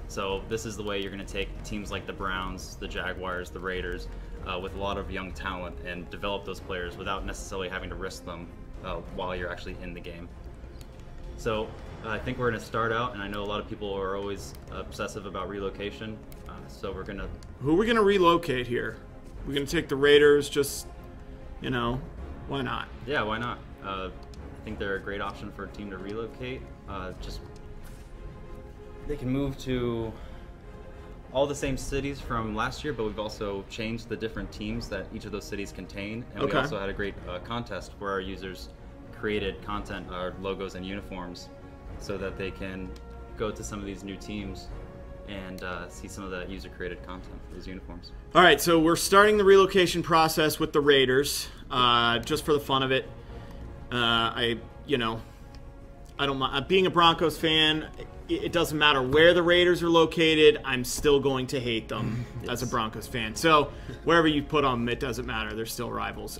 So this is the way you're going to take teams like the Browns, the Jaguars, the Raiders, with a lot of young talent, and develop those players without necessarily having to risk them while you're actually in the game. So I think we're going to start out, and I know a lot of people are always obsessive about relocation. So we're going to... Who are we going to relocate here? We're going to take the Raiders, just, you know, why not? Yeah, why not? I think they're a great option for a team to relocate. Just they can move to all the same cities from last year, but we've also changed the different teams that each of those cities contain. And we also had a great contest where our users created content, logos and uniforms, so that they can go to some of these new teams and see some of that user-created content for those uniforms. All right, so we're starting the relocation process with the Raiders, just for the fun of it. I don't mind. Being a Broncos fan, it doesn't matter where the Raiders are located, I'm still going to hate them as a Broncos fan. So wherever you put them, it doesn't matter. They're still rivals.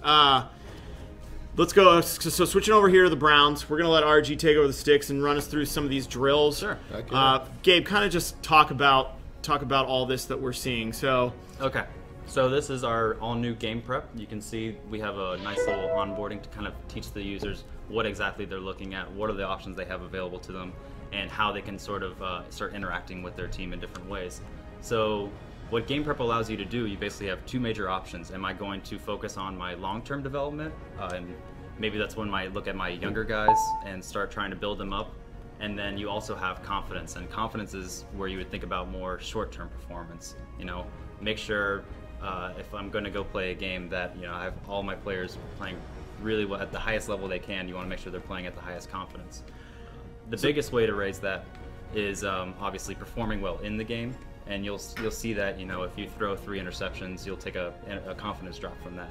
Let's go. So switching over here to the Browns, we're going to let RG take over the sticks and run us through some of these drills. Sure. Gabe, kind of just talk about all this that we're seeing. So okay. So this is our all-new game prep. You can see we have a nice little onboarding to kind of teach the users what exactly they're looking at, what are the options they have available to them, and how they can sort of start interacting with their team in different ways. So what game prep allows you to do, you basically have two major options. Am I going to focus on my long-term development? And maybe that's when I look at my younger guys and start trying to build them up. And then you also have confidence, and confidence is where you would think about more short-term performance. You know, make sure if I'm going to go play a game that, you know, I have all my players playing really well at the highest level they can. You want to make sure they're playing at the highest confidence. The biggest way to raise that is obviously performing well in the game. And you'll see that, you know, if you throw 3 interceptions, you'll take a confidence drop from that.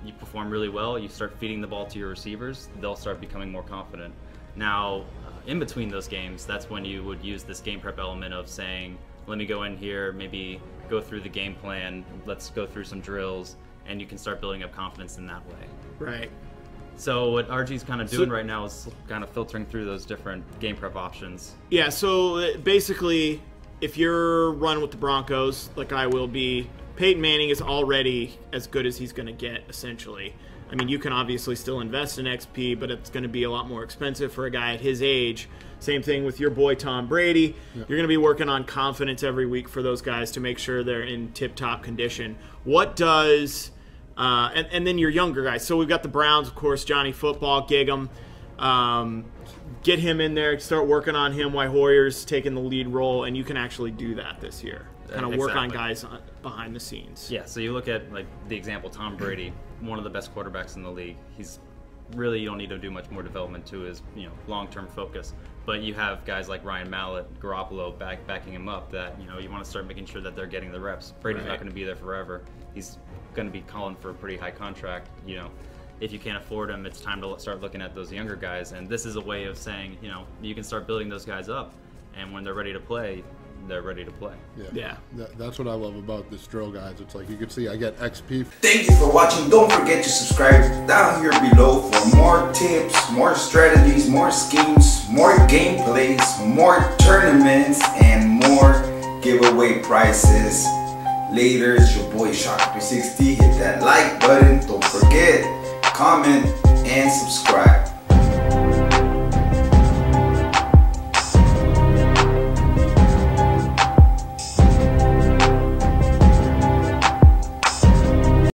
You perform really well, you start feeding the ball to your receivers, they'll start becoming more confident. Now, in between those games, that's when you would use this game prep element of saying, let me go in here, maybe go through the game plan, let's go through some drills, and you can start building up confidence in that way. Right. So what RG's kind of doing right now is kind of filtering through those different game prep options. Yeah, so basically, if you're running with the Broncos, like I will be, Peyton Manning is already as good as he's going to get, essentially. I mean, you can obviously still invest in XP, but it's going to be a lot more expensive for a guy at his age. Same thing with your boy Tom Brady. Yep. You're going to be working on confidence every week for those guys to make sure they're in tip-top condition. What does... and then your younger guys. So we've got the Browns, of course, Johnny Football, Gig'em. Get him in there, start working on him while Hoyer's taking the lead role, and you can actually do that this year. Kind of work on guys behind the scenes. Yeah, so you look at like the example, Tom Brady, one of the best quarterbacks in the league. He's really, you don't need to do much more development to his, you know, long-term focus. But you have guys like Ryan Mallett, Garoppolo backing him up that, you know, you want to start making sure that they're getting the reps. Brady's not going to be there forever. He's going to be calling for a pretty high contract, you know. If you can't afford them, it's time to start looking at those younger guys. And this is a way of saying, you know, you can start building those guys up. And when they're ready to play, they're ready to play. Yeah. That's what I love about this drill, guys. It's like you can see I get XP. Thank you for watching. Don't forget to subscribe down here below for more tips, more strategies, more schemes, more gameplays, more tournaments, and more giveaway prizes. Later, it's your boy Shark360. Hit that like button.